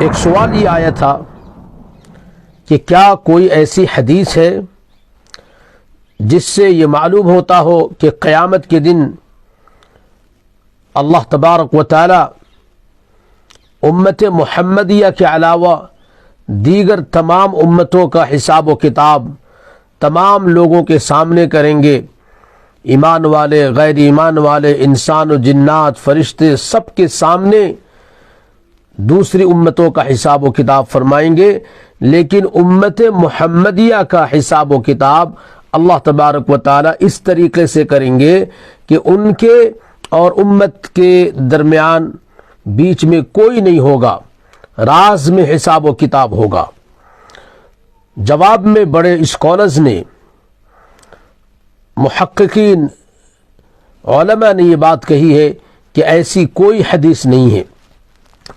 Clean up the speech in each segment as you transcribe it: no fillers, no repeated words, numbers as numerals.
ایک سوال یہ آیا تھا کہ کیا کوئی ایسی حدیث ہے جس سے یہ معلوم ہوتا ہو کہ قیامت کے دن اللہ تبارک و تعالی امت محمدیہ کے علاوہ دیگر تمام امتوں کا حساب و کتاب تمام لوگوں کے سامنے کریں گے، ایمان والے، غیر ایمان والے، انسان و جنات، فرشتے، سب کے سامنے دوسری امتوں کا حساب و کتاب فرمائیں گے، لیکن امت محمدیہ کا حساب و کتاب اللہ تبارک و تعالی اس طریقے سے کریں گے کہ ان کے اور امت کے درمیان بیچ میں کوئی نہیں ہوگا، راز میں حساب و کتاب ہوگا۔ جواب میں بڑے اسکالرز نے، محققین، علماء نے یہ بات کہی ہے کہ ایسی کوئی حدیث نہیں ہے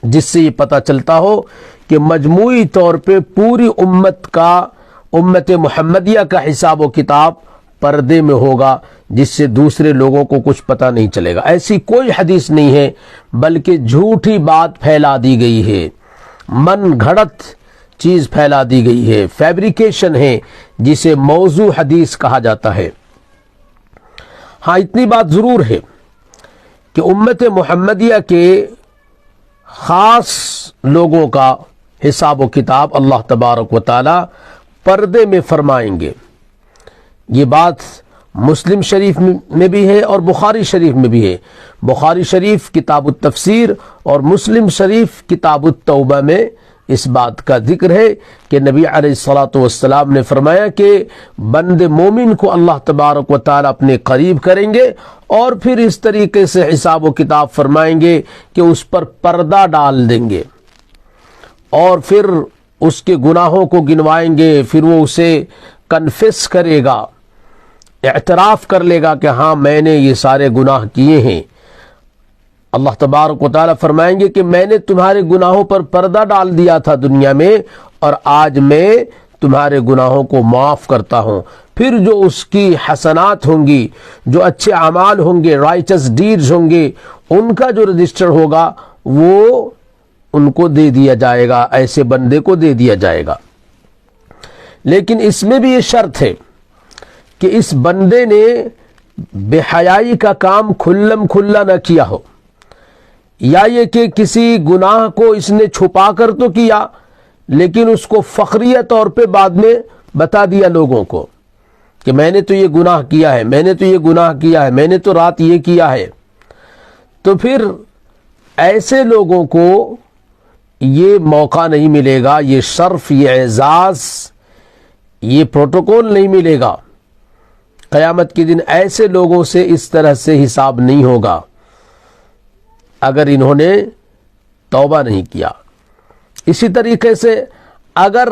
جس سے یہ پتہ چلتا ہو کہ مجموعی طور پہ پوری امت محمدیہ کا حساب و کتاب پردے میں ہوگا جس سے دوسرے لوگوں کو کچھ پتہ نہیں چلے گا۔ ایسی کوئی حدیث نہیں ہے، بلکہ جھوٹی بات پھیلا دی گئی ہے، من گھڑت چیز پھیلا دی گئی ہے، فیبریکیشن ہے جسے موضوع حدیث کہا جاتا ہے۔ ہاں اتنی بات ضرور ہے کہ امت محمدیہ کے خاص لوگوں کا حساب و کتاب اللہ تبارک و تعالی پردے میں فرمائیں گے۔ یہ بات مسلم شریف میں بھی ہے اور بخاری شریف میں بھی ہے۔ بخاری شریف کتاب التفسیر اور مسلم شریف کتاب التوبہ میں اس بات کا ذکر ہے کہ نبی علیہ الصلوۃ والسلام نے فرمایا کہ بند مومن کو اللہ تبارک و تعالی اپنے قریب کریں گے اور پھر اس طریقے سے حساب و کتاب فرمائیں گے کہ اس پر پردہ ڈال دیں گے اور پھر اس کے گناہوں کو گنوائیں گے، پھر وہ اسے کنفیس کرے گا، اعتراف کر لے گا کہ ہاں میں نے یہ سارے گناہ کیے ہیں۔ اللہ تبارک و تعالی فرمائیں گے کہ میں نے تمہارے گناہوں پر پردہ ڈال دیا تھا دنیا میں، اور آج میں تمہارے گناہوں کو معاف کرتا ہوں۔ پھر جو اس کی حسنات ہوں گی، جو اچھے اعمال ہوں گے، رائچس ڈیڈز ہوں گے، ان کا جو رجسٹر ہوگا وہ ان کو دے دیا جائے گا، ایسے بندے کو دے دیا جائے گا۔ لیکن اس میں بھی یہ شرط ہے کہ اس بندے نے بے حیائی کا کام کھلم کھلا نہ کیا ہو، یا یہ کہ کسی گناہ کو اس نے چھپا کر تو کیا لیکن اس کو فخریہ طور پہ بعد میں بتا دیا لوگوں کو کہ میں نے تو یہ گناہ کیا ہے، میں نے تو یہ گناہ کیا ہے، میں نے تو رات یہ کیا ہے۔ تو پھر ایسے لوگوں کو یہ موقع نہیں ملے گا، یہ شرف، یہ اعزاز، یہ پروٹوکول نہیں ملے گا۔ قیامت کے دن ایسے لوگوں سے اس طرح سے حساب نہیں ہوگا اگر انہوں نے توبہ نہیں کیا۔ اسی طریقے سے اگر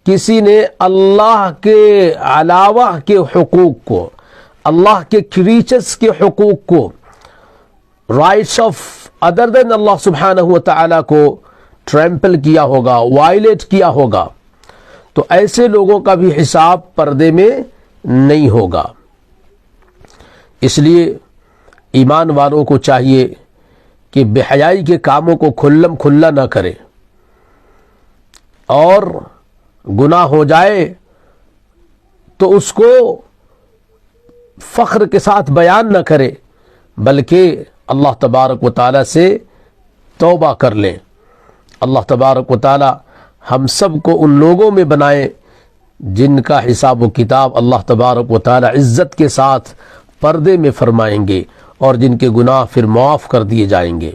کسی نے اللہ کے علاوہ کے حقوق کو، اللہ کے کریچرز کے حقوق کو، رائٹس آف ادر دین اللہ سبحانہ و تعالی کو ٹریمپل کیا ہوگا، وائلیٹ کیا ہوگا، تو ایسے لوگوں کا بھی حساب پردے میں نہیں ہوگا۔ اس لیے ایمان والوں کو چاہیے کہ بے حیائی کے کاموں کو کھلم کھلا نہ کرے، اور گناہ ہو جائے تو اس کو فخر کے ساتھ بیان نہ کرے، بلکہ اللہ تبارک و تعالی سے توبہ کر لیں۔ اللہ تبارک و تعالی ہم سب کو ان لوگوں میں بنائے جن کا حساب و کتاب اللہ تبارک و تعالی عزت کے ساتھ پردے میں فرمائیں گے اور جن کے گناہ پھر معاف کر دیے جائیں گے۔